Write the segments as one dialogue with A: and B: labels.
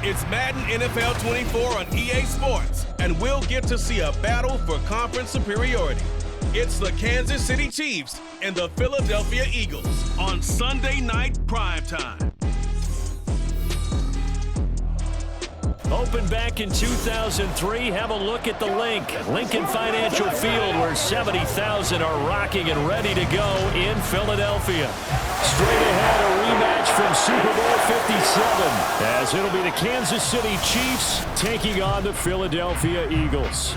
A: It's Madden NFL 24 on EA Sports, and we'll get to see a battle for conference superiority. It's the Kansas City Chiefs and the Philadelphia Eagles on Sunday night primetime.
B: Opened back in 2003, have a look at the Lincoln Financial Field, where 70,000 are rocking and ready to go in Philadelphia. Straight ahead, a rematch from Super Bowl 57, as it'll be the Kansas City Chiefs taking on the Philadelphia Eagles.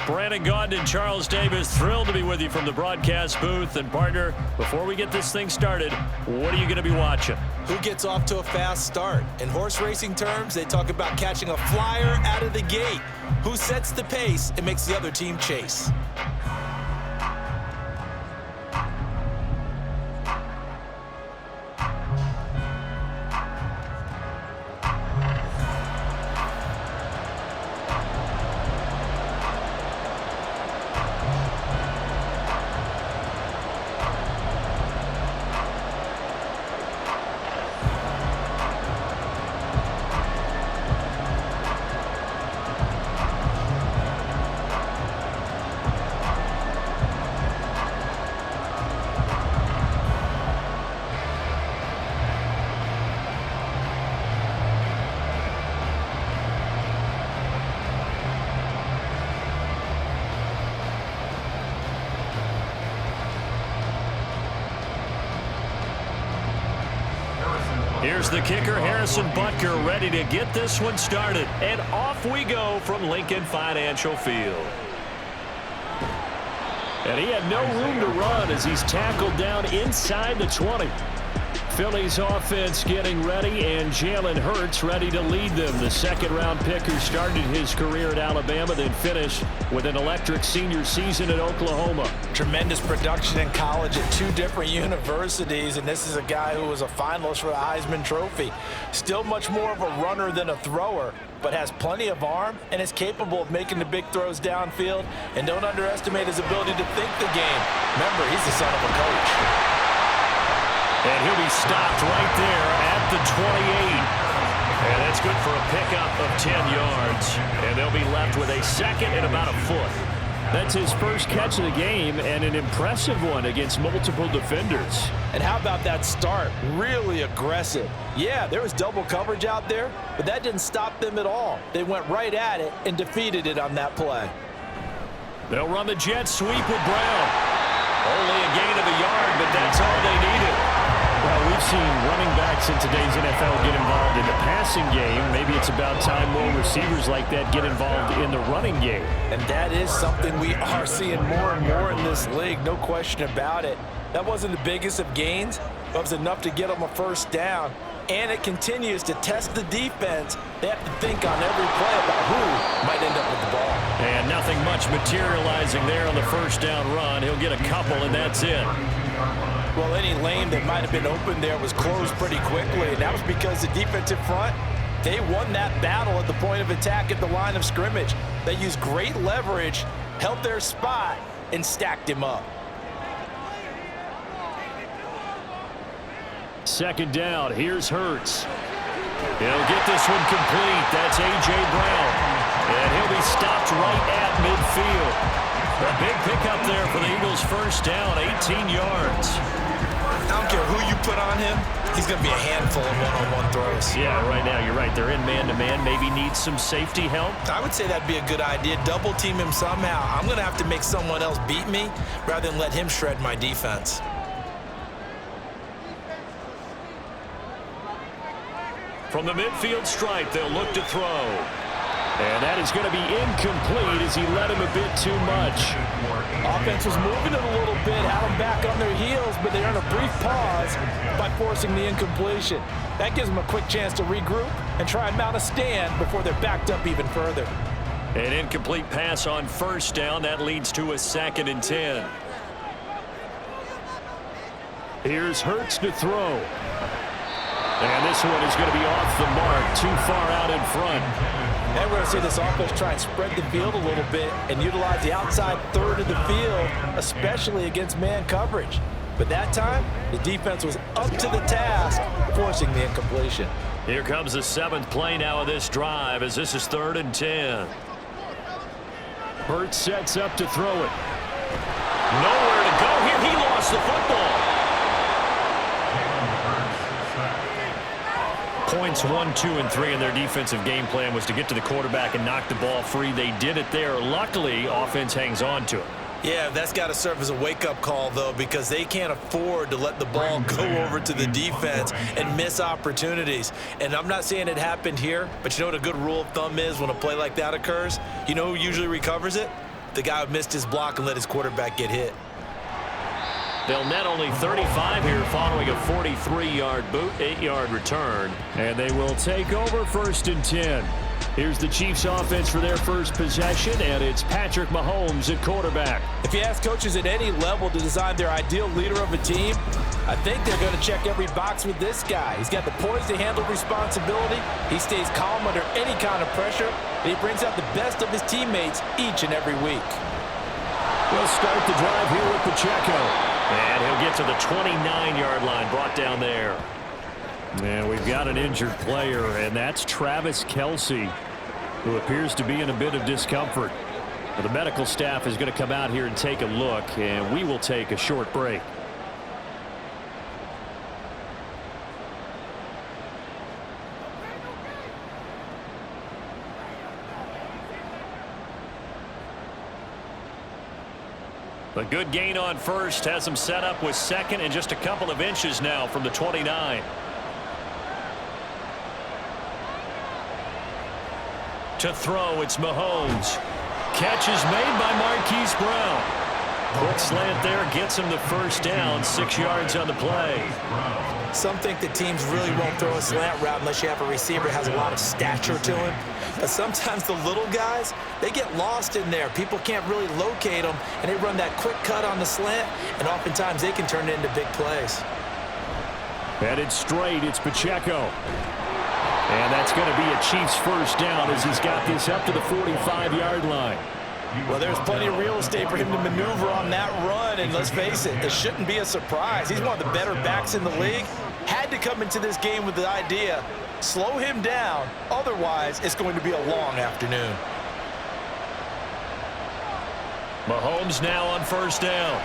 B: Brandon Gaudin and Charles Davis, thrilled to be with you from the broadcast booth. And partner, before we get this thing started, what are you going to be watching?
C: Who gets off to a fast start? In horse racing terms, they talk about catching a flyer out of the gate. Who sets the pace and makes the other team chase?
B: Here's the kicker, Harrison Butker, ready to get this one started. And off we go from Lincoln Financial Field. And he had no room to run as he's tackled down inside the 20. Philly's offense getting ready, and Jalen Hurts ready to lead them. The second-round pick who started his career at Alabama, then finished with an electric senior season at Oklahoma.
C: Tremendous production in college at two different universities, and this is a guy who was a finalist for the Heisman Trophy. Still much more of a runner than a thrower, but has plenty of arm and is capable of making the big throws downfield. And don't underestimate his ability to think the game. Remember, he's the son of a coach.
B: And he'll be stopped right there at the 28. And that's good for a pickup of 10 yards. And they'll be left with a second and about a foot. That's his first catch of the game, and an impressive one against multiple defenders.
C: And how about that start? Really aggressive. Yeah, there was double coverage out there, but that didn't stop them at all. They went right at it and defeated it on that play.
B: They'll run the jet sweep with Brown. Only a gain of a yard, but that's all they needed. Well, we've seen running backs in today's NFL get involved in the passing game. Maybe it's about time more receivers like that get involved in the running game.
C: And that is something we are seeing more and more in this league, no question about it. That wasn't the biggest of gains, but it was enough to get them a first down. And it continues to test the defense. They have to think on every play about who might end up with the ball.
B: And nothing much materializing there on the first down run. He'll get a couple, and that's it.
C: Well, any lane that might have been open there was closed pretty quickly, and that was because the defensive front, they won that battle at the point of attack at the line of scrimmage. They used great leverage, held their spot, and stacked him up.
B: Second down, here's Hurts. He'll get this one complete. That's A.J. Brown. And he'll be stopped right at midfield. A big pickup there for the Eagles' first down, 18 yards.
C: I don't care who you put on him, he's going to be a handful of one-on-one throws.
B: Yeah, right now, you're right. They're in man-to-man. Maybe needs some safety help.
C: I would say that'd be a good idea. Double team him somehow. I'm going to have to make someone else beat me rather than let him shred my defense.
B: From the midfield stripe, they'll look to throw. And that is going to be incomplete as he led him a bit too much.
C: Offense was moving it a little bit, had them back on their heels, but they earned a brief pause by forcing the incompletion. That gives them a quick chance to regroup and try and mount a stand before they're backed up even further.
B: An incomplete pass on first down. That leads to a 2nd and 10. Here's Hurts to throw. And this one is going to be off the mark, too far out in front.
C: And we're going to see this offense try and spread the field a little bit and utilize the outside third of the field, especially against man coverage. But that time, the defense was up to the task, forcing the incompletion.
B: Here comes the 7th play now of this drive as this is 3rd and 10. Burt sets up to throw it. Nowhere to go here. He lost the football. Points 1, 2, and 3 in their defensive game plan was to get to the quarterback and knock the ball free. They did it there. Luckily, offense hangs on to it.
C: Yeah, that's got to serve as a wake-up call, though, because they can't afford to let the ball go over to the defense and miss opportunities. And I'm not saying it happened here, but you know what a good rule of thumb is when a play like that occurs? You know who usually recovers it? The guy who missed his block and let his quarterback get hit.
B: They'll net only 35 here following a 43-yard boot, 8-yard return. And they will take over 1st and 10. Here's the Chiefs offense for their first possession, and it's Patrick Mahomes at quarterback.
C: If you ask coaches at any level to design their ideal leader of a team, I think they're going to check every box with this guy. He's got the poise to handle responsibility. He stays calm under any kind of pressure, and he brings out the best of his teammates each and every week.
B: We'll start the drive here with Pacheco. And he'll get to the 29-yard line, brought down there. And we've got an injured player, and that's Travis Kelce, who appears to be in a bit of discomfort. The medical staff is going to come out here and take a look, and we will take a short break. A good gain on first has him set up with 2nd and just a couple of inches now from the 29. To throw, it's Mahomes. Catch is made by Marquise Brown. Quick slant there gets him the first down, 6 yards on the play.
C: Some think that teams really won't throw a slant route unless you have a receiver that has a lot of stature to him. But sometimes the little guys, they get lost in there. People can't really locate them, and they run that quick cut on the slant, and oftentimes they can turn it into big plays.
B: Headed straight, it's Pacheco. And that's going to be a Chiefs first down as he's got this up to the 45-yard line.
C: Well, there's plenty of real estate for him to maneuver on that run, and let's face it, it shouldn't be a surprise. He's one of the better backs in the league. Had to come into this game with the idea, slow him down, otherwise it's going to be a long afternoon.
B: Mahomes now on first down.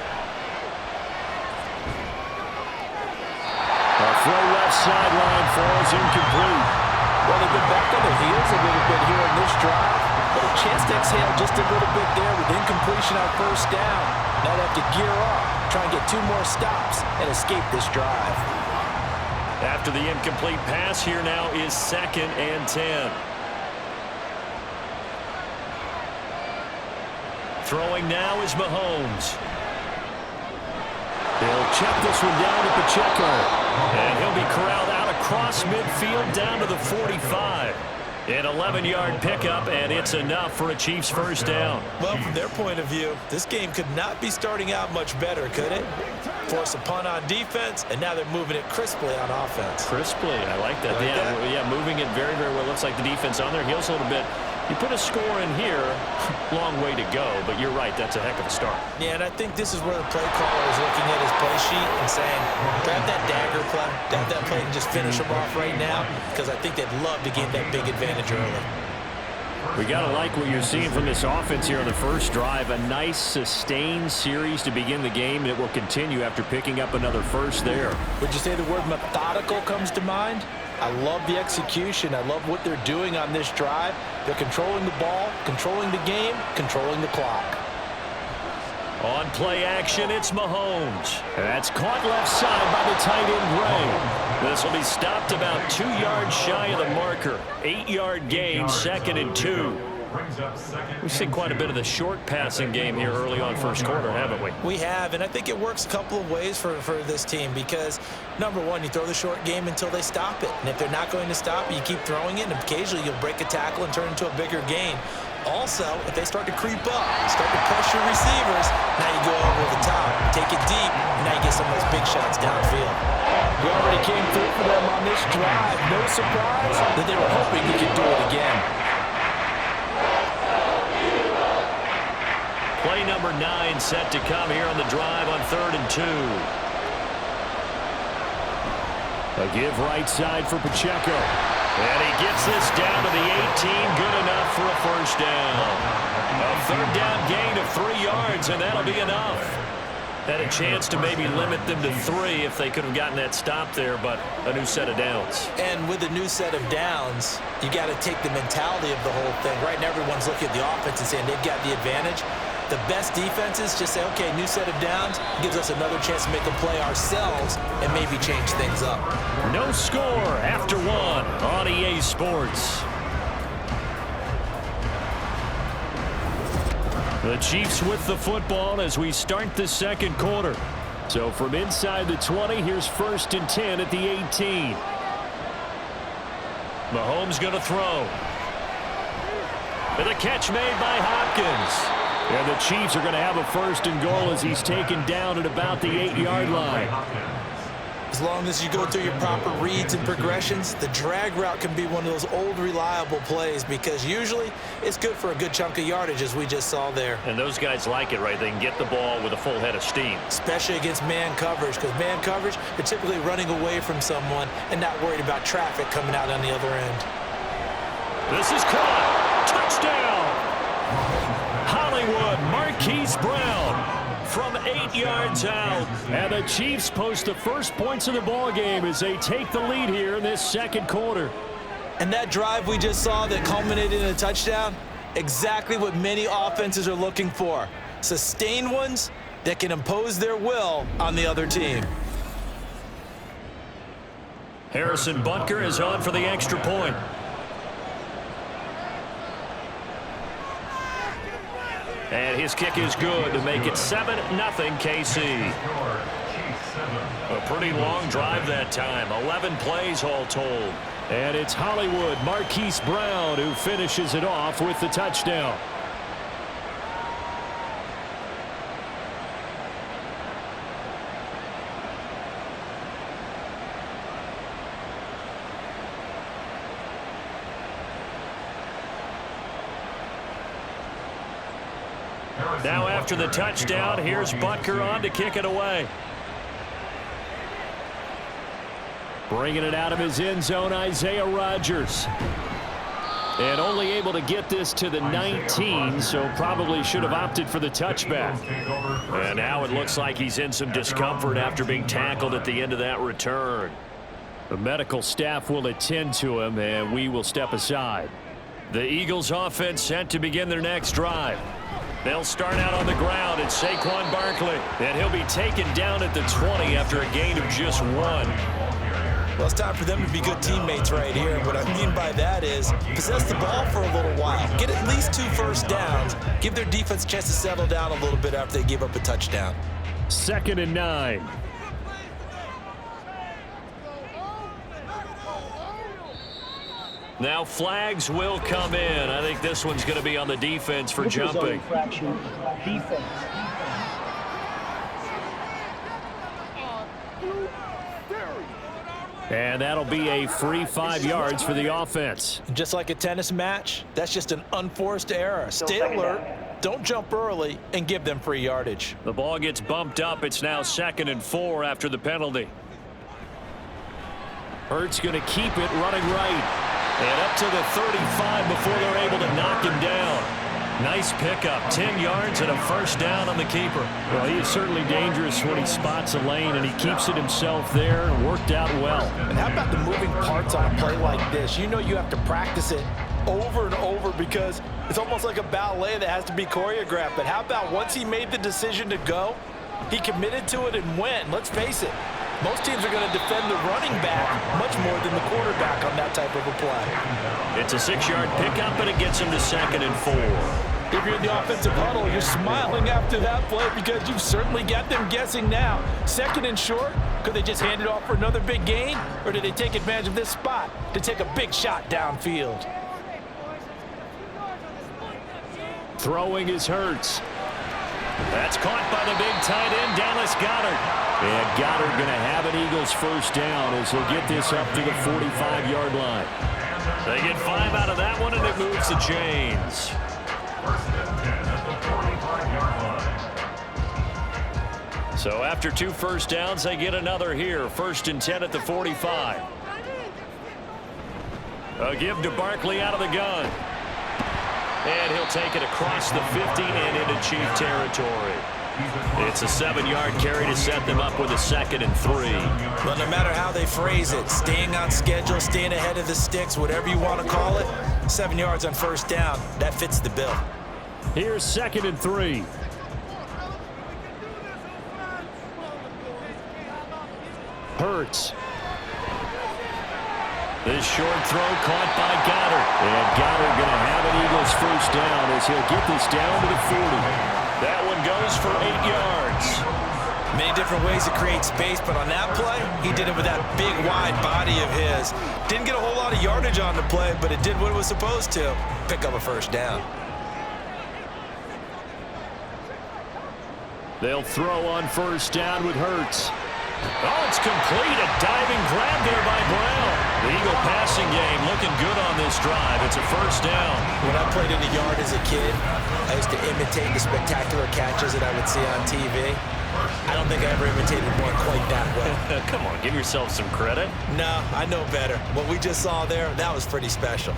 B: A throw left sideline falls incomplete.
C: Well, they've been back on their heels a little bit here in this drive, but a chance to exhale just a little bit there with incompletion on first down. Now they have to gear up, try and get 2 more stops, and escape this drive.
B: After the incomplete pass, here now is 2nd and 10. Throwing now is Mahomes. He'll check this one down to Pacheco. And he'll be corralled out across midfield down to the 45. An 11-yard pickup, and it's enough for a Chiefs first down.
C: Well, from their point of view, this game could not be starting out much better, could it? Force a punt on defense, and now they're moving it crisply on offense.
B: Crisply, I like that. Yeah, moving it very, very well. Looks like the defense on their heels a little bit. You put a score in here, long way to go, but you're right, that's a heck of a start.
C: Yeah, and I think this is where the play caller is looking at his play sheet and saying, grab that dagger play, grab that play and just finish them off right now, because I think they'd love to gain that big advantage early.
B: We got to like what you're seeing from this offense here on the first drive. A nice, sustained series to begin the game, and it will continue after picking up another first there.
C: Would you say the word methodical comes to mind? I love the execution. I love what they're doing on this drive. They're controlling the ball, controlling the game, controlling the clock.
B: On play action, it's Mahomes. That's caught left side by the tight end, Ray. This will be stopped about 2 yards shy of the marker. 8-yard gain, 2nd and 2. We've seen quite a bit of the short passing game here early on first quarter, haven't we?
C: We have, and I think it works a couple of ways for this team because, number one, you throw the short game until they stop it. And if they're not going to stop it, you keep throwing it, and occasionally you'll break a tackle and turn it into a bigger gain. Also, if they start to creep up, start to pressure receivers, now you go over the top, take it deep, and now you get some of those big shots downfield. We already came through for them on this drive. No surprise that they were hoping he could do it again.
B: Play number 9 set to come here on the drive on 3rd and 2. A give right side for Pacheco. And he gets this down to the 18. Good enough for a first down. A third down gain of 3 yards, and that'll be enough. Had a chance to maybe limit them to 3 if they could have gotten that stop there, but a new set of downs.
C: And with a new set of downs, you got to take the mentality of the whole thing. Right now, everyone's looking at the offense and saying they've got the advantage. The best defenses just say, okay, new set of downs gives us another chance to make a play ourselves and maybe change things up.
B: No score after 1 on EA Sports. The Chiefs with the football as we start the second quarter. So from inside the 20, here's 1st and 10 at the 18. Mahomes going to throw. With a catch made by Hopkins. And the Chiefs are going to have a 1st and goal as he's taken down at about the 8-yard line.
C: As long as you go through your proper reads and progressions, the drag route can be one of those old reliable plays because usually it's good for a good chunk of yardage as we just saw there.
B: And those guys like it, right? They can get the ball with a full head of steam.
C: Especially against man coverage because man coverage, they're typically running away from someone and not worried about traffic coming out on the other end.
B: This is caught. Touchdown. Hollywood, Marquise Brown from 8 yards out. And the Chiefs post the first points of the ball game as they take the lead here in this second quarter.
C: And that drive we just saw that culminated in a touchdown, exactly what many offenses are looking for. Sustained ones that can impose their will on the other team.
B: Harrison Butker is on for the extra point. And his kick is good to make it 7-0 KC. A pretty long drive that time. 11 plays all told. And it's Hollywood, Marquise Brown, who finishes it off with the touchdown. Now after the touchdown, here's Butker on to kick it away. Bringing it out of his end zone, Isaiah Rodgers. And only able to get this to the 19, so probably should have opted for the touchback. And now it looks like he's in some discomfort after being tackled at the end of that return. The medical staff will attend to him, and we will step aside. The Eagles offense set to begin their next drive. They'll start out on the ground. It's Saquon Barkley, and he'll be taken down at the 20 after a gain of just 1.
C: Well, it's time for them to be good teammates right here. And what I mean by that is possess the ball for a little while. Get at least 2 first downs. Give their defense a chance to settle down a little bit after they give up a touchdown.
B: 2nd and 9. Now flags will come in. I think this one's going to be on the defense for jumping. And that'll be a free 5 yards for the offense.
C: Just like a tennis match, that's just an unforced error. Stay alert, don't jump early, and give them free yardage.
B: The ball gets bumped up. It's now 2nd and 4 after the penalty. Hurts going to keep it running right. And up to the 35 before they're able to knock him down. Nice pickup. 10 yards and a first down on the keeper. Well, he is certainly dangerous when he spots a lane, and he keeps it himself there and worked out well.
C: And how about the moving parts on a play like this? You know you have to practice it over and over because it's almost like a ballet that has to be choreographed. But how about once he made the decision to go, he committed to it and went. Let's face it. Most teams are going to defend the running back much more than the quarterback on that type of a play.
B: It's a 6-yard pickup, and it gets him to 2nd and 4.
C: If you're in the offensive huddle, you're smiling after that play because you've certainly got them guessing now. 2nd and short, could they just hand it off for another big gain? Or did they take advantage of this spot to take a big shot downfield?
B: Throwing is Hurts. That's caught by the big tight end, Dallas Goedert. And Goddard going to have an Eagles first down as he'll get this up to the 45-yard line. They get 5 out of that one, and it moves the chains. So after 2 first downs, they get another here. 1st and 10 at the 45. A give to Barkley out of the gun. And he'll take it across the 50 and into Chief territory. It's a 7-yard carry to set them up with a 2nd and 3.
C: Well, no matter how they phrase it, staying on schedule, staying ahead of the sticks, whatever you want to call it, 7 yards on 1st down, that fits the bill.
B: Here's 2nd and 3. Hurts. This short throw caught by Goddard. And Goddard going to have an Eagles 1st down as he'll get this down to the 40. That one goes for 8 yards.
C: Many different ways to create space, but on that play, he did it with that big, wide body of his. Didn't get a whole lot of yardage on the play, but it did what it was supposed to. Pick up a 1st down.
B: They'll throw on 1st down with Hurts. Oh, it's complete. A diving grab there by Brown. The Eagle passing game looking good on this drive. It's a 1st down.
C: When I played in the yard as a kid, I used to imitate the spectacular catches that I would see on TV. I don't think I ever imitated one quite that well.
B: Come on, give yourself some credit.
C: No, I know better. What we just saw there, that was pretty special.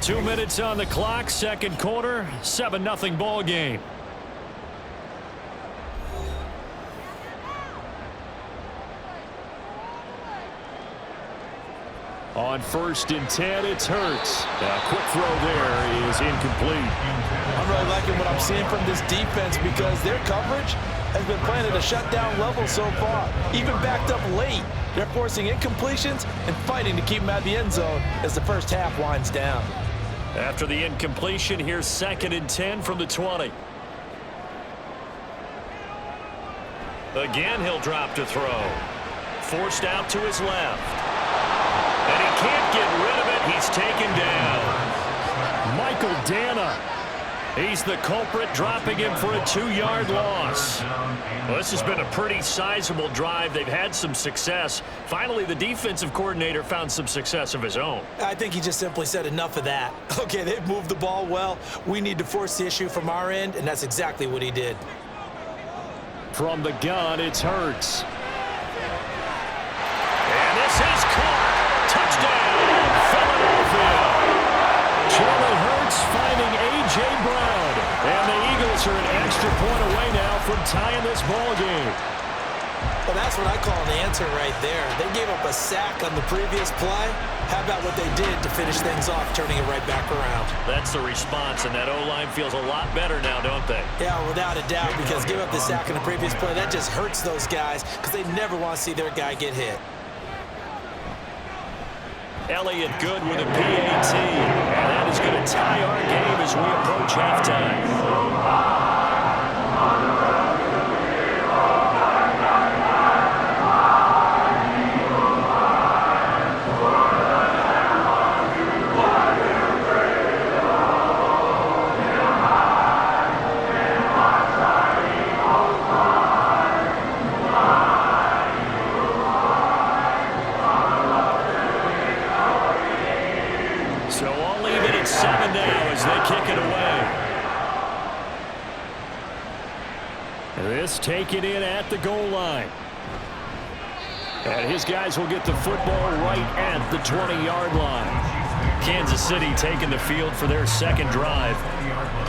B: 2 minutes on the clock, 2nd quarter, 7-0 ball game. On 1st and 10, it's Hurts. A quick throw there is incomplete.
C: I'm really liking what I'm seeing from this defense because their coverage has been playing at a shutdown level so far. Even backed up late, they're forcing incompletions and fighting to keep them out of the end zone as the 1st half winds down.
B: After the incompletion, here's 2nd and 10 from the 20. Again, he'll drop to throw. Forced out to his left. And he can't get rid of it. He's taken down. Michael Dana. He's the culprit, dropping him for a 2-yard loss. Well, this has been a pretty sizable drive. They've had some success. Finally, the defensive coordinator found some success of his own.
C: I think he just simply said enough of that. Okay, they've moved the ball well. We need to force the issue from our end, and that's exactly what he did.
B: From the gun, it's Hurts. And this is caught. Touchdown, Philadelphia. Jalen Hurts finding A.J. Brown. And the Eagles are an extra point away now from tying this ball game.
C: Well, that's what I call an answer right there. They gave up a sack on the previous play. How about what they did to finish things off, turning it right back around?
B: That's the response, and that O-line feels a lot better now, don't they?
C: Yeah, without a doubt, because give up the sack on the previous play, that just hurts those guys because they never want to see their guy get hit.
B: Elliott good with a PAT, and that is going to tie our game as we approach halftime. Taken in at the goal line. And his guys will get the football right at the 20-yard line. Kansas City taking the field for their 2nd drive.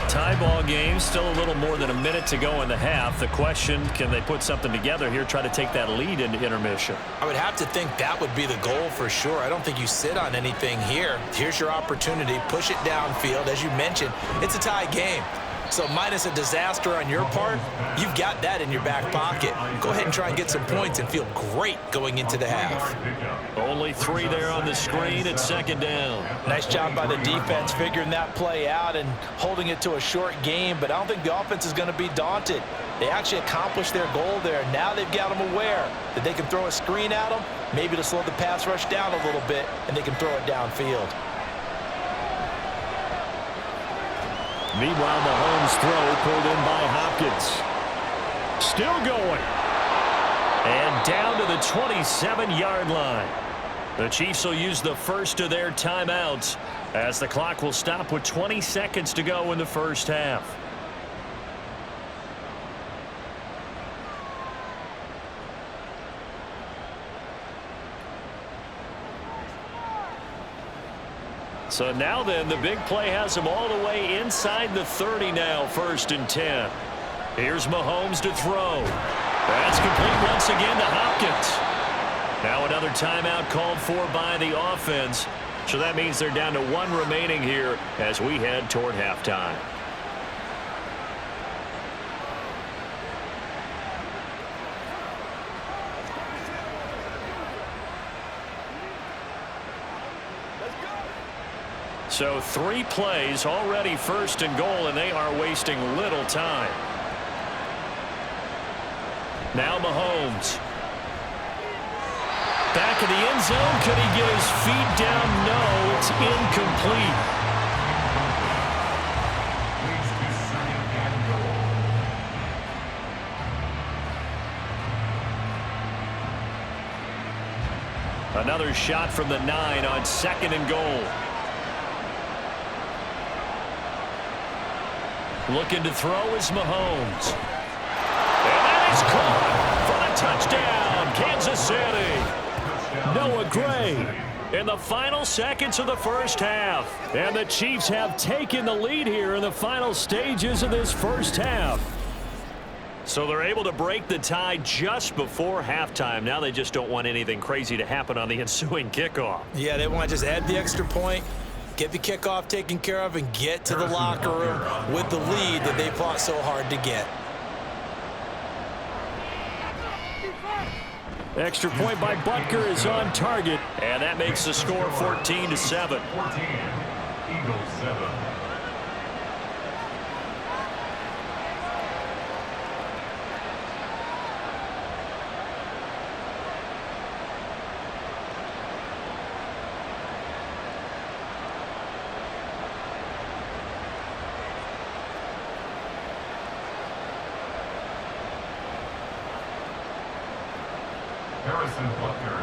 B: Tie ball game, still a little more than a minute to go in the half. The question, can they put something together here, try to take that lead into intermission?
C: I would have to think that would be the goal for sure. I don't think you sit on anything here. Here's your opportunity. Push it downfield. As you mentioned, it's a tie game. So minus a disaster on your part, you've got that in your back pocket. Go ahead and try and get some points and feel great going into the half.
B: Only 3 there on the screen at 2nd down.
C: Nice job by the defense figuring that play out and holding it to a short game, but I don't think the offense is going to be daunted. They actually accomplished their goal there. Now they've got them aware that they can throw a screen at them, maybe to slow the pass rush down a little bit, and they can throw it downfield.
B: Meanwhile, Mahomes' throw pulled in by Hopkins. Still going. And down to the 27-yard line. The Chiefs will use the first of their timeouts as the clock will stop with 20 seconds to go in the 1st half. So now then, the big play has them all the way inside the 30 now, 1st and 10. Here's Mahomes to throw. That's complete once again to Hopkins. Now another timeout called for by the offense. So that means they're down to 1 remaining here as we head toward halftime. So 3 plays already 1st and goal, and they are wasting little time. Now Mahomes. Back in the end zone. Could he get his feet down? No, it's incomplete. Another shot from the 9 on 2nd and goal. Looking to throw is Mahomes. And that is caught for the touchdown, Kansas City. Noah Gray in the final seconds of the first half. And the Chiefs have taken the lead here in the final stages of this first half. So they're able to break the tie just before halftime. Now they just don't want anything crazy to happen on the ensuing kickoff.
C: Yeah, they want to just add the extra point, get the kickoff taken care of, and get to the locker room with the lead that they fought so hard to get.
B: Extra point by Butker is on target, and that makes the score 14-7.
D: 14, Eagles 7.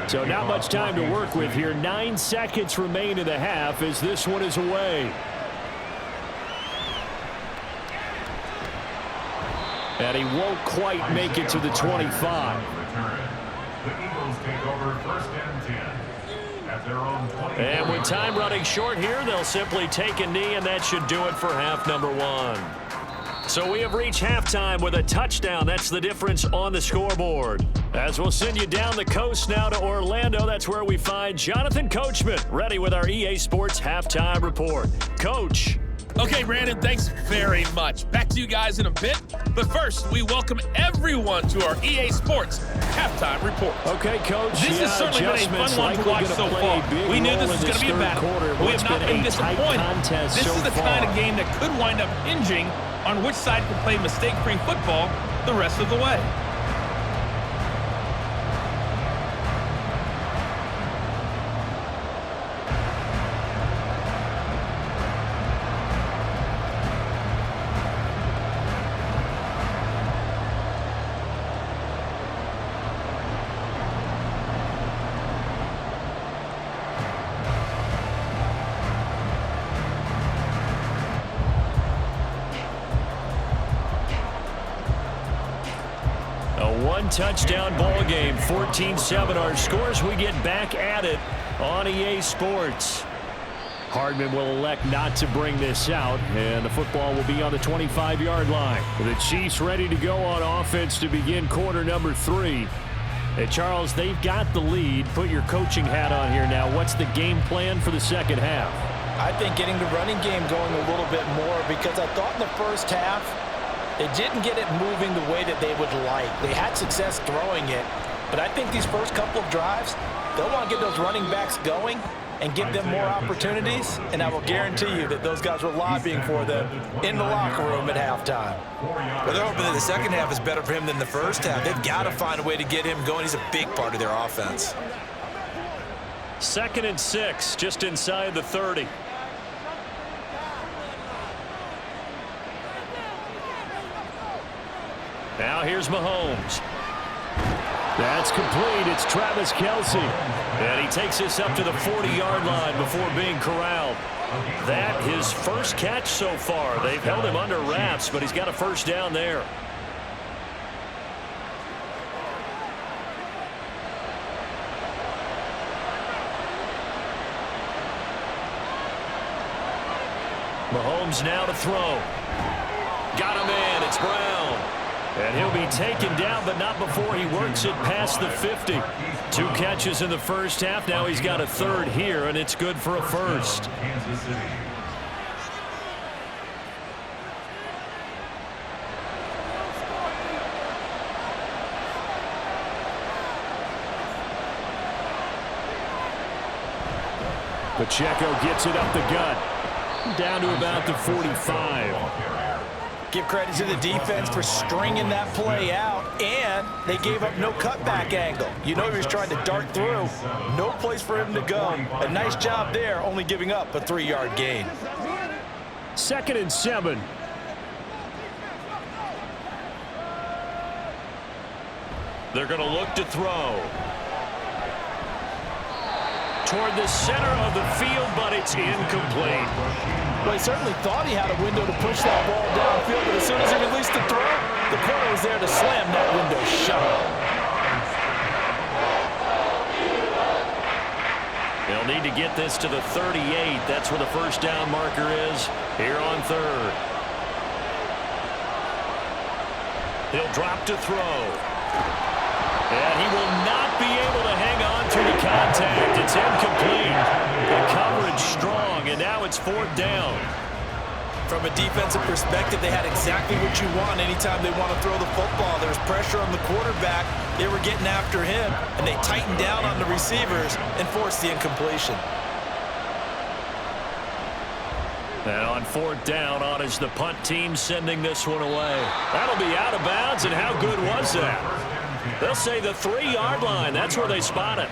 B: So not much time to work with here. 9 seconds remain in the half as this one is away. And he won't quite make it to the 25.
D: The Eagles take over 1st and 10 at their own 20.
B: And with time running short here, they'll simply take a knee, and that should do it for half number 1. So we have reached halftime with a touchdown. That's the difference on the scoreboard. As we'll send you down the coast now to Orlando, that's where we find Jonathan Coachman, ready with our EA Sports Halftime Report. Coach.
E: Okay, Brandon, thanks very much. Back to you guys in a bit. But first, we welcome everyone to our EA Sports Halftime Report.
B: Okay, Coach.
E: This has certainly been a fun one to watch so far. We knew this was going to be a battle. We have not been disappointed. This is the kind of game that could wind up hinging on which side can play mistake-free football the rest of the way.
B: Touchdown ball game, 14-7 our scores. We get back at it on EA Sports. Hardman will elect not to bring this out, and the football will be on the 25-yard line. The Chiefs ready to go on offense to begin quarter number 3. Hey, Charles, they've got the lead. Put your coaching hat on here now. What's the game plan for the second half?
C: I think getting the running game going a little bit more, because I thought in the first half they didn't get it moving the way that they would like. They had success throwing it, but I think these first couple of drives, they'll want to get those running backs going and give them more opportunities, and I will guarantee you that those guys were lobbying for them in the locker room at halftime.
F: Well, they're hoping that the second half is better for him than the first half. They've got to find a way to get him going. He's a big part of their offense.
B: 2nd and 6, just inside the 30. Now here's Mahomes. That's complete. It's Travis Kelce. And he takes this up to the 40-yard line before being corralled. That his first catch so far. They've held him under wraps, but he's got a first down there. Mahomes now to throw. Got him in. It's Brown. And he'll be taken down, but not before he works it past the 50. 2 catches in the first half. Now he's got a third here, and it's good for a first. Pacheco gets it up the gut. Down to about the 45.
C: Give credit to the defense for stringing that play out, and they gave up no cutback angle. You know he was trying to dart through. No place for him to go. A nice job there, only giving up a 3-yard gain.
B: 2nd and 7. They're going to look to throw. Toward the center of the field, but it's incomplete.
C: Well, he certainly thought he had a window to push that ball downfield, but as soon as he released the throw, the corner was there to slam that window shut.
B: They'll need to get this to the 38. That's where the first down marker is here on 3rd. He'll drop to throw. And he will not be able to hang on to the contact. It's incomplete. The coverage strong, and now it's 4th down.
C: From a defensive perspective, they had exactly what you want anytime they want to throw the football. There's pressure on the quarterback. They were getting after him, and they tightened down on the receivers and forced the incompletion.
B: And on 4th down, on is the punt team sending this one away. That'll be out of bounds, and how good was that? They'll say the 3-yard line. That's where they spot it.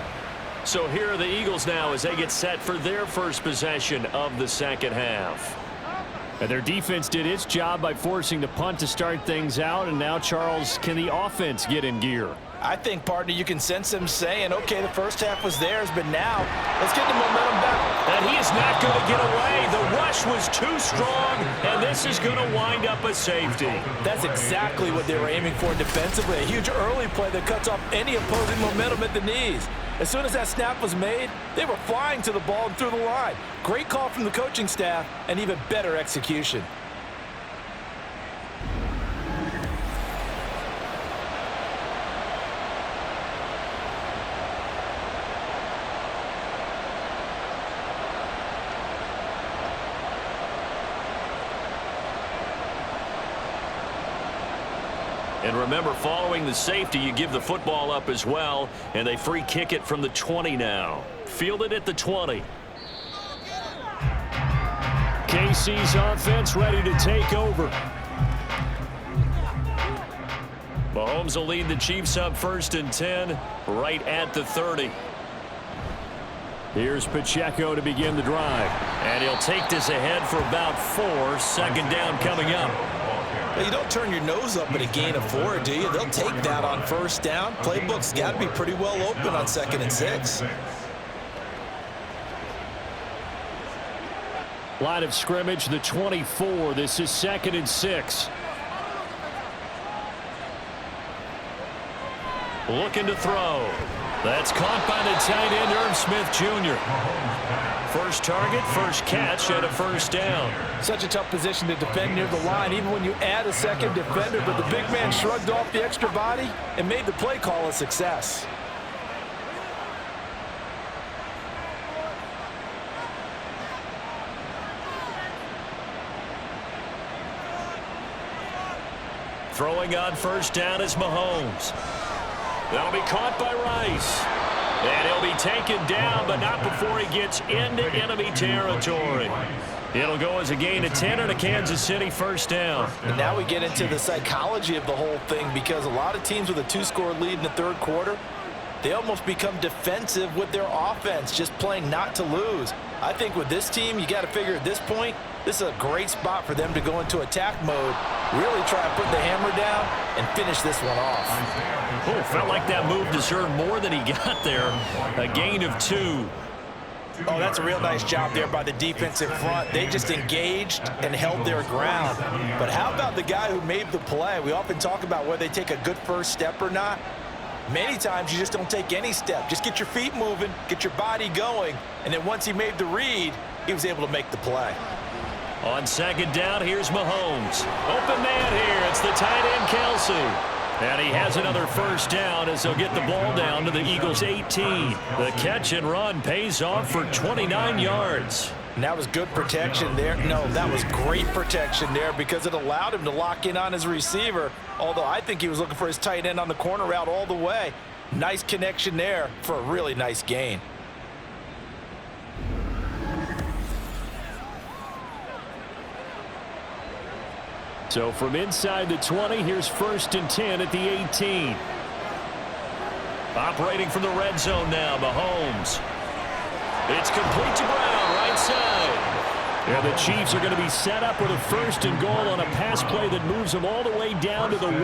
B: So here are the Eagles now as they get set for their first possession of the second half. And their defense did its job by forcing the punt to start things out. And now, Charles, can the offense get in gear?
C: I think, partner, you can sense them saying, okay, the first half was theirs, but now let's get the momentum back.
B: And he is not going to get away. The rush was too strong, and this is going to wind up a safety.
C: That's exactly what they were aiming for defensively. A huge early play that cuts off any opposing momentum at the knees. As soon as that snap was made, they were flying to the ball and through the line. Great call from the coaching staff, and even better execution.
B: And remember, following the safety, you give the football up as well, and they free kick it from the 20 now. Fielded at the 20. KC's offense ready to take over. Mahomes will lead the Chiefs up 1st and 10, right at the 30. Here's Pacheco to begin the drive. And he'll take this ahead for about 4. 2nd down coming up.
C: Well, you don't turn your nose up at a gain of 4, do you? They'll take that on 1st down. Playbook's got to be pretty well open on 2nd and 6.
B: Line of scrimmage, the 24. This is 2nd and 6. Looking to throw. That's caught by the tight end, Irv Smith Jr. First target, first catch, and a 1st down.
C: Such a tough position to defend near the line, even when you add a second defender, but the big man shrugged off the extra body and made the play call a success.
B: Throwing on 1st down is Mahomes. That'll be caught by Rice. And he'll be taken down, but not before he gets into enemy territory. It'll go as a gain of 10 and a Kansas City 1st down.
C: And now we get into the psychology of the whole thing, because a lot of teams with a 2-score lead in the 3rd quarter, they almost become defensive with their offense, just playing not to lose. I think with this team, you got to figure at this point, this is a great spot for them to go into attack mode, really try to put the hammer down and finish this one off.
B: Oh, felt like that move deserved more than he got there. A gain of 2.
C: Oh, that's a real nice job there by the defensive front. They just engaged and held their ground. But how about the guy who made the play? We often talk about whether they take a good first step or not. Many times you just don't take any step. Just get your feet moving, get your body going, and then once he made the read, he was able to make the play.
B: On second down, here's Mahomes. Open man here. It's the tight end, Kelsey. And he has another first down as they'll get the ball down to the Eagles' 18. The catch and run pays off for 29 yards.
C: And that was good protection there. No, that was great protection there because it allowed him to lock in on his receiver, although I think he was looking for his tight end on the corner route all the way. Nice connection there for a really nice gain.
B: So from inside the 20, here's 1st and 10 at the 18. Operating from the red zone now, Mahomes. It's complete to Brown, right side. And the Chiefs are going to be set up with a 1st and goal on a pass play that moves them all the way down to the 1.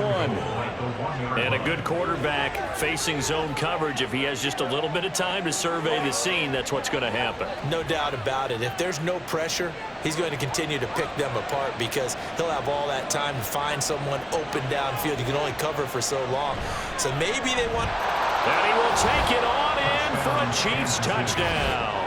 B: And a good quarterback facing zone coverage. If he has just a little bit of time to survey the scene, that's what's going to happen.
F: No doubt about it. If there's no pressure, he's going to continue to pick them apart because he'll have all that time to find someone open downfield. He can only cover for so long. So maybe they want...
B: And he will take it on in for a Chiefs touchdown.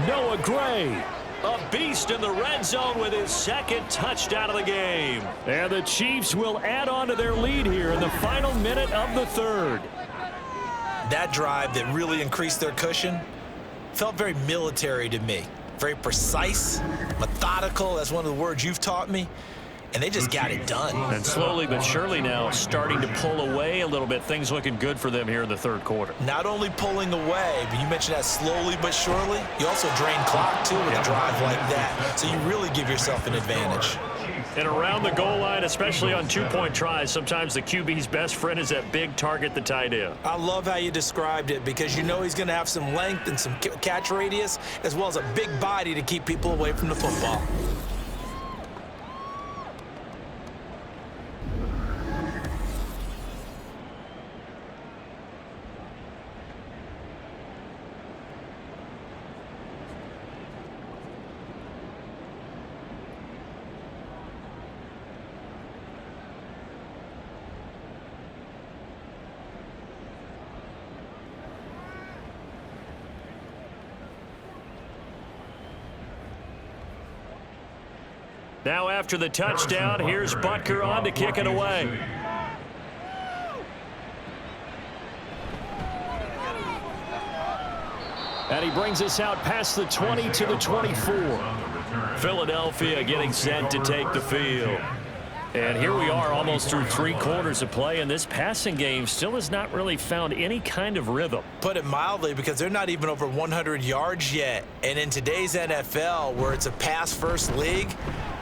B: Noah Gray, a beast in the red zone with his 2nd touchdown of the game. And the Chiefs will add on to their lead here in the final minute of the 3rd.
F: That drive that really increased their cushion felt very military to me. Very precise, methodical. That's one of the words you've taught me. And they just got it done.
B: And slowly but surely now starting to pull away a little bit. Things looking good for them here in the 3rd quarter.
F: Not only pulling away, but you mentioned that slowly but surely. You also drain clock, too, with a drive like that. So you really give yourself an advantage.
B: And around the goal line, especially on 2-point tries, sometimes the QB's best friend is that big target, the tight end.
F: I love how you described it because you know he's going to have some length and some catch radius as well as a big body to keep people away from the football.
B: Now after the touchdown, here's Butker on to kick it away. And he brings us out past the 20 to the 24. Philadelphia getting set to take the field. And here we are almost through 3 quarters of play, and this passing game still has not really found any kind of rhythm.
F: Put it mildly, because they're not even over 100 yards yet. And in today's NFL, where it's a pass-first league,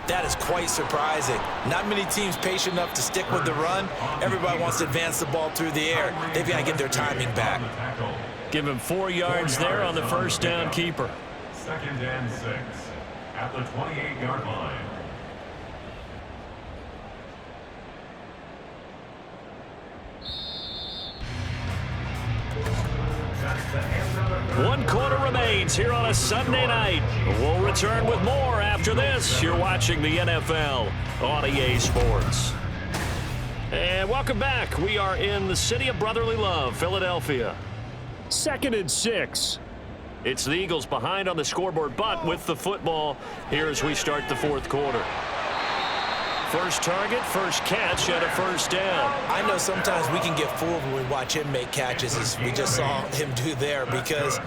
F: that is quite surprising. Not many teams patient enough to stick with the run. Everybody wants to advance the ball through the air. They've got to get their timing back.
B: Give him 4 yards there on the first down keeper.
D: 2nd and 6 at the 28-yard line.
B: One quarter remains here on a Sunday night. We'll return with more after this. You're watching the NFL on EA Sports. And welcome back. We are in the city of brotherly love, Philadelphia. 2nd and 6. It's the Eagles behind on the scoreboard, but with the football here as we start the 4th quarter. First target, first catch, and a first down.
F: I know sometimes we can get fooled when we watch him make catches, as we just saw him do there, because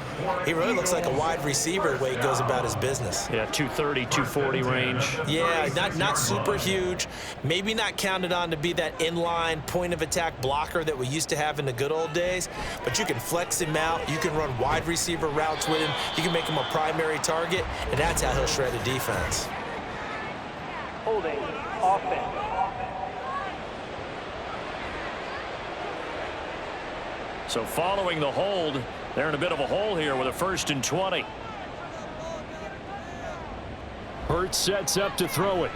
F: he really looks like a wide receiver the way he goes about his business.
B: Yeah, 230, 240 range.
F: Yeah, not super huge. Maybe not counted on to be that inline point-of-attack blocker that we used to have in the good old days, but you can flex him out. You can run wide receiver routes with him. You can make him a primary target, and that's how he'll shred a defense.
G: Holding. Offense.
B: So following the hold, they're in a bit of a hole here with a 1st and 20. Hurts sets up to throw it.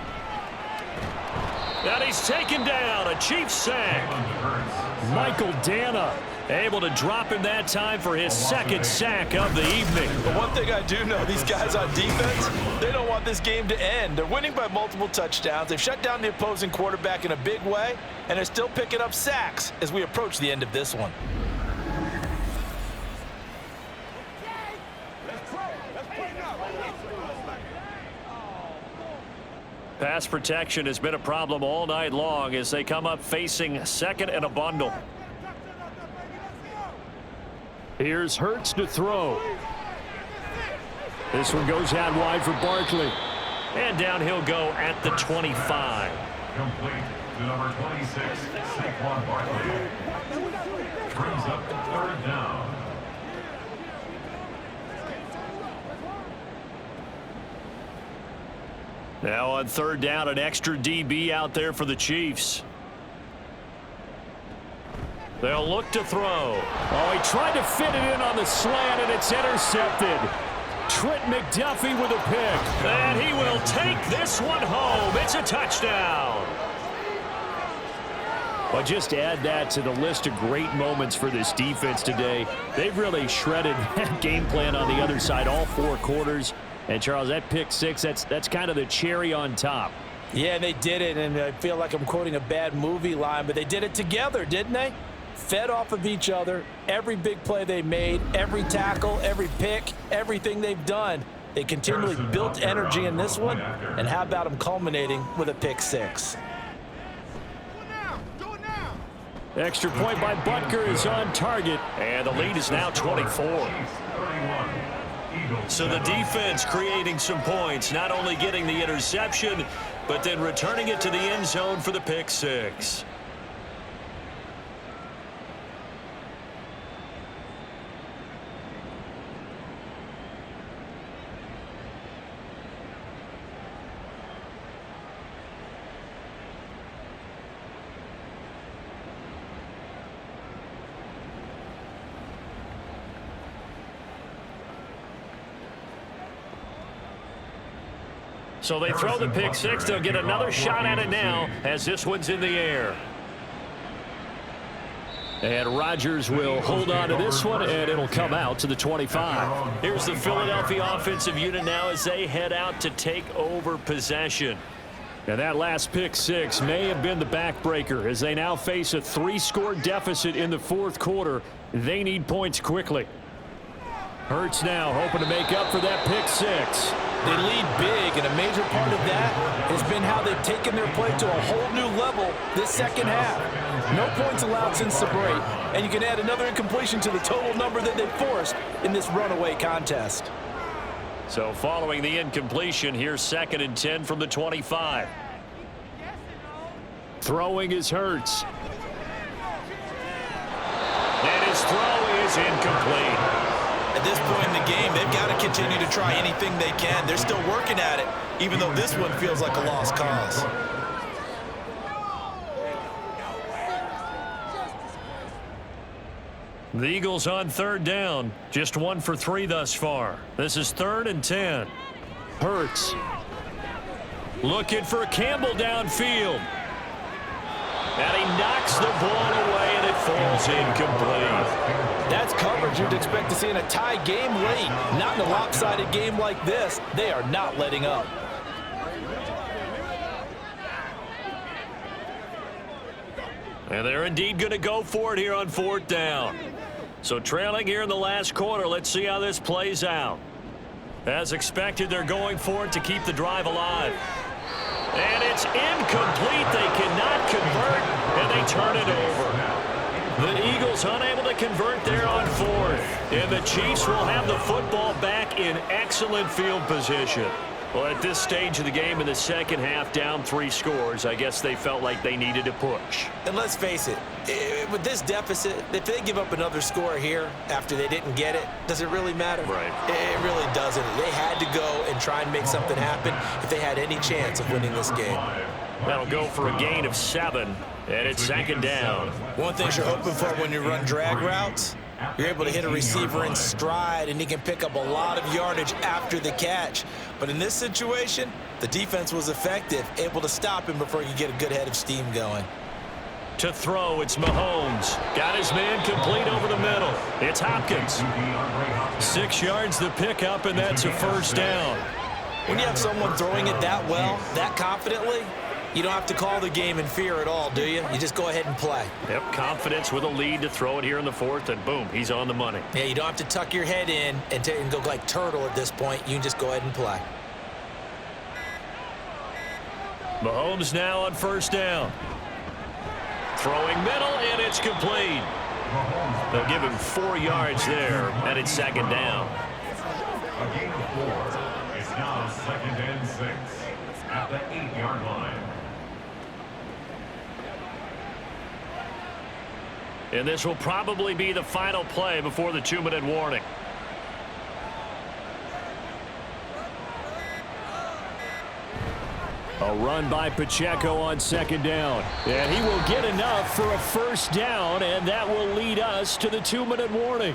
B: And he's taken down, a Chiefs sack. Michael Dana able to drop him that time for his 2nd sack of the evening.
C: But one thing I do know, these guys on defense, they don't want this game to end. They're winning by multiple touchdowns. They've shut down the opposing quarterback in a big way, and they're still picking up sacks as we approach the end of this one.
B: Pass protection has been a problem all night long as they come up facing second and a bundle. Here's Hurts to throw. This one goes out wide for Barkley. And down he'll go at the 25.
D: Complete to number 26, Saquon Barkley. Brings up 3rd down.
B: Now on 3rd down, an extra DB out there for the Chiefs. They'll look to throw. Oh, he tried to fit it in on the slant, and it's intercepted. Trent McDuffie with a pick. And he will take this one home. It's a touchdown. Well, just add that to the list of great moments for this defense today. They've really shredded that game plan on the other side all 4 quarters. And, Charles, that pick 6, that's kind of the cherry on top.
C: Yeah, they did it, and I feel like I'm quoting a bad movie line, but they did it together, didn't they? Fed off of each other, every big play they made, every tackle, every pick, everything they've done. They continually built energy in this one, and how about them culminating with a pick 6?
B: Extra point by Butker is on target, and the lead is now 24. So the defense creating some points, not only getting the interception, but then returning it to the end zone for the pick 6. So they throw the pick 6. They'll get another shot at it now as this one's in the air. And Rodgers will hold on to this one, and it'll come out to the 25. Here's the Philadelphia offensive unit now as they head out to take over possession. And that last pick 6 may have been the backbreaker as they now face a 3-score deficit in the 4th quarter. They need points quickly. Hurts now hoping to make up for that pick 6.
C: They lead big, and a major part of that has been how they've taken their play to a whole new level this second half. No points allowed since the break, and you can add another incompletion to the total number that they forced in this runaway contest.
B: So following the incompletion, here's 2nd and 10 from the 25. Throwing is Hurts. And his throw is incomplete.
F: At this point in the game, they've got to continue to try anything they can. They're still working at it, even though this one feels like a lost cause.
B: The Eagles on 3rd down. Just 1 for 3 thus far. This is 3rd and 10. Hurts. Looking for Campbell downfield. And he knocks the ball away, and it falls incomplete.
C: That's coverage you'd expect to see in a tie game late. Not in a lopsided game like this. They are not letting up.
B: And they're indeed going to go for it here on 4th down. So trailing here in the last quarter, let's see how this plays out. As expected, they're going for it to keep the drive alive. And it's incomplete. They cannot convert, and they turn it over. The Eagles unable to convert there on 4th. And the Chiefs will have the football back in excellent field position. Well, at this stage of the game in the second half, down 3 scores, I guess they felt like they needed to push.
F: And let's face it, with this deficit, if they give up another score here after they didn't get it, does it really matter?
B: Right.
F: It really doesn't. They had to go and try and make something happen if they had any chance of winning this game.
B: That'll go for a gain of 7, and it's 2nd down.
F: One thing you're hoping for when you run drag routes, you're able to hit a receiver in stride, and he can pick up a lot of yardage after the catch. But in this situation, the defense was effective, able to stop him before he could get a good head of steam going.
B: To throw, it's Mahomes. Got his man complete over the middle. It's Hopkins. 6 yards the pickup, and that's a 1st down.
F: When you have someone throwing it that well, that confidently, you don't have to call the game in fear at all, do you? You just go ahead and play.
B: Yep, confidence with a lead to throw it here in the 4th, and boom, he's on the money.
F: Yeah, you don't have to tuck your head in and go like turtle at this point. You can just go ahead and play.
B: Mahomes now on first down. Throwing middle, and it's complete. They'll give him 4 yards there, and it's second down.
D: A gain of 4. It's now 2nd and 6 at the 8-yard line.
B: And this will probably be the final play before the 2-minute warning. A run by Pacheco on second down. And he will get enough for a first down, and that will lead us to the 2-minute warning.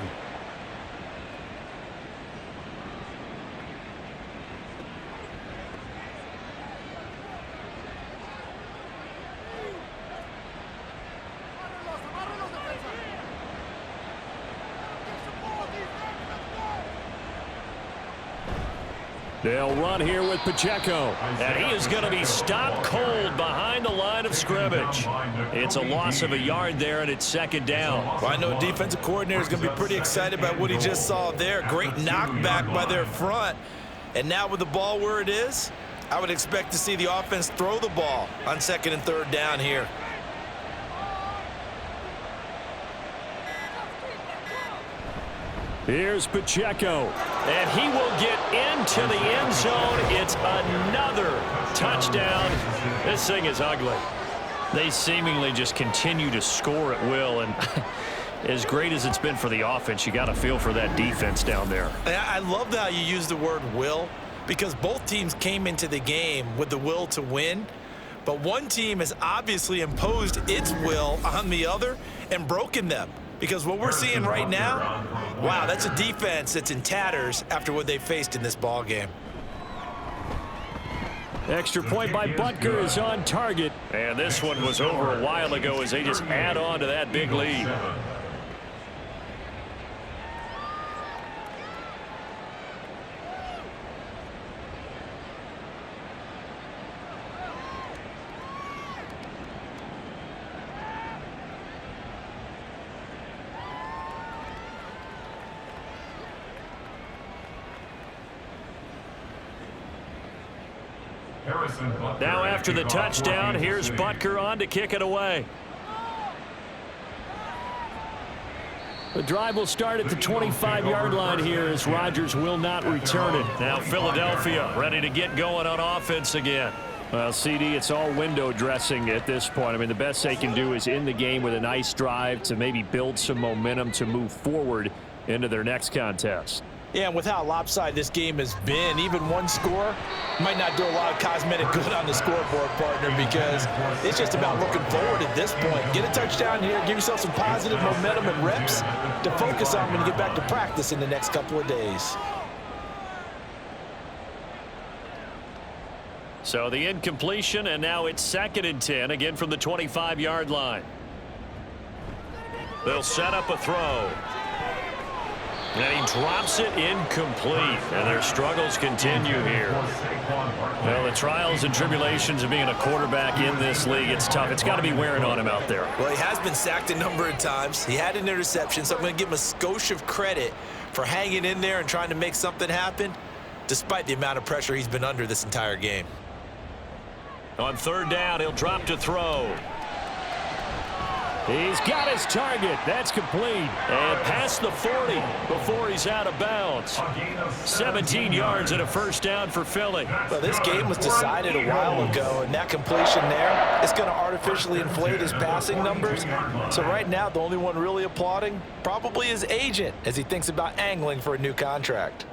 B: They'll run here with Pacheco, and he is going to be stopped cold behind the line of scrimmage. It's a loss of a yard there, and it's second down.
F: Well, I know defensive coordinator is going to be pretty excited about what he just saw there. Great knockback by their front. And now with the ball where it is, I would expect to see the offense throw the ball on 2nd and 3rd down here.
B: Here's Pacheco, and he will get into the end zone. It's another touchdown. This thing is ugly. They seemingly just continue to score at will, and as great as it's been for the offense, you got to feel for that defense down there.
F: I love how you use the word will, because both teams came into the game with the will to win, but one team has obviously imposed its will on the other and broken them. Because what we're seeing right now, wow, that's a defense that's in tatters after what they faced in this ball game.
B: Extra point by Butker is on target. And this one was over a while ago as they just add on to that big lead. Now after the touchdown, here's Butker on to kick it away. The drive will start at the 25-yard line here as Rodgers will not return it. Now Philadelphia ready to get going on offense again. Well, CD, it's all window dressing at this point. I mean, the best they can do is in the game with a nice drive to maybe build some momentum to move forward into their next contest.
C: Yeah, and with how lopsided this game has been, even one score might not do a lot of cosmetic good on the scoreboard, partner, because it's just about looking forward at this point. Get a touchdown here, give yourself some positive momentum and reps to focus on when you get back to practice in the next couple of days.
B: So the incompletion, and now it's 2nd and 10, again from the 25-yard line. They'll set up a throw. And he drops it incomplete. And their struggles continue here. Well, the trials and tribulations of being a quarterback in this league, it's tough. It's got to be wearing on him out there.
F: Well, he has been sacked a number of times. He had an interception, so I'm going to give him a skosh of credit for hanging in there and trying to make something happen, despite the amount of pressure he's been under this entire game.
B: On 3rd down, he'll drop to throw. He's got his target. That's complete. And past the 40 before he's out of bounds. 17 yards and a first down for Philly.
C: Well, this game was decided a while ago, and that completion there is going to artificially inflate his passing numbers. So right now, the only one really applauding probably his agent as he thinks about angling for a new contract.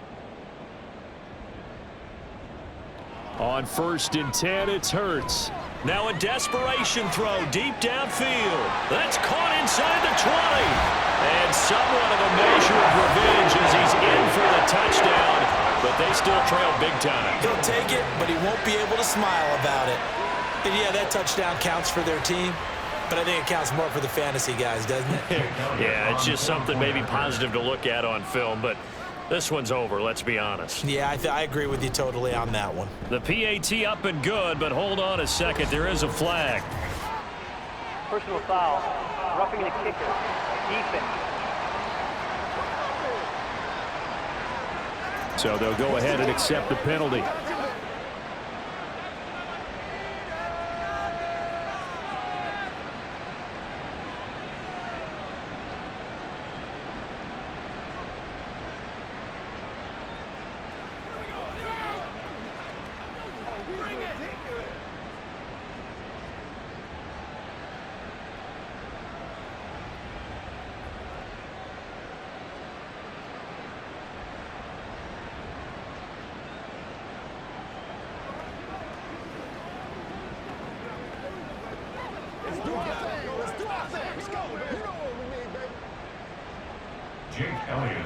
B: On 1st and 10, it's Hurts. Now a desperation throw deep downfield. That's caught inside the 20. And somewhat of a measure of revenge as he's in for the touchdown. But they still trail big time.
F: He'll take it, but he won't be able to smile about it. And yeah, that touchdown counts for their team. But I think it counts more for the fantasy guys, doesn't it?
B: Yeah, it's just something maybe positive to look at on film. But this one's over, let's be honest.
F: Yeah, I agree with you totally on that one.
B: The PAT up and good, but hold on a second. There is a flag.
G: Personal foul. Roughing the kicker. Defense.
B: So they'll go ahead and accept the penalty.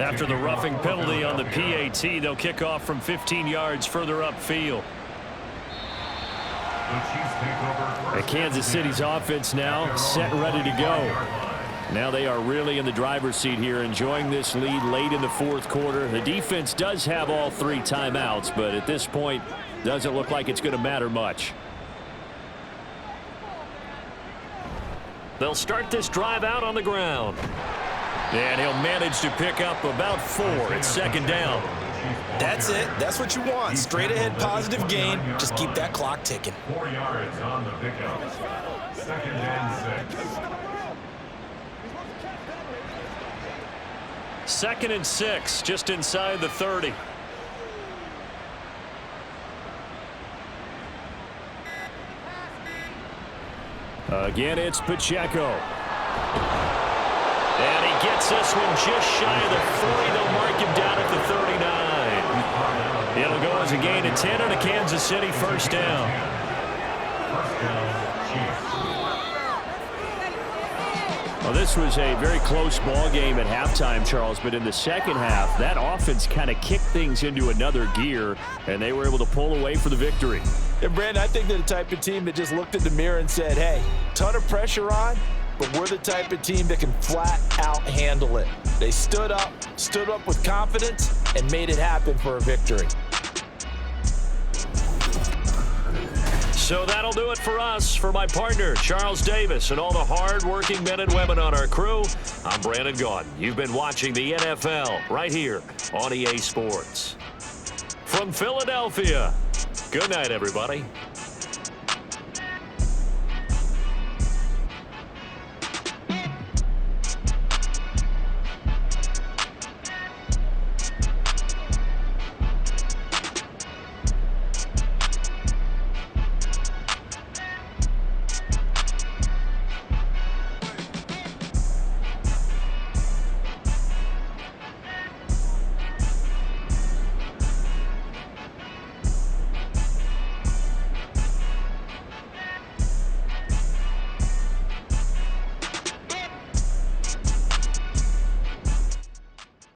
B: After the roughing penalty on the PAT, they'll kick off from 15 yards further upfield. And Kansas City's offense now set and ready to go. Now they are really in the driver's seat here, enjoying this lead late in the fourth quarter. The defense does have all 3 timeouts, but at this point, doesn't look like it's going to matter much. They'll start this drive out on the ground. And he'll manage to pick up about 4 at second down.
F: That's it. That's what you want. Straight ahead positive gain. Just keep that clock ticking.
D: 4 yards on the pickup. 2nd and 6.
B: 2nd and 6, just inside the 30. Again, it's Pacheco. And he gets this one just shy of the 40. They'll mark him down at the 39. It'll go as a gain of 10 on a Kansas City first down. Well, this was a very close ball game at halftime, Charles, but in the second half, that offense kind of kicked things into another gear, and they were able to pull away for the victory.
C: And, Brandon, I think they're the type of team that just looked in the mirror and said, hey, ton of pressure on, but we're the type of team that can flat out handle it. They stood up with confidence, and made it happen for a victory.
B: So that'll do it for us. For my partner, Charles Davis, and all the hard-working men and women on our crew, I'm Brandon Gaudin. You've been watching the NFL right here on EA Sports. From Philadelphia, good night, everybody.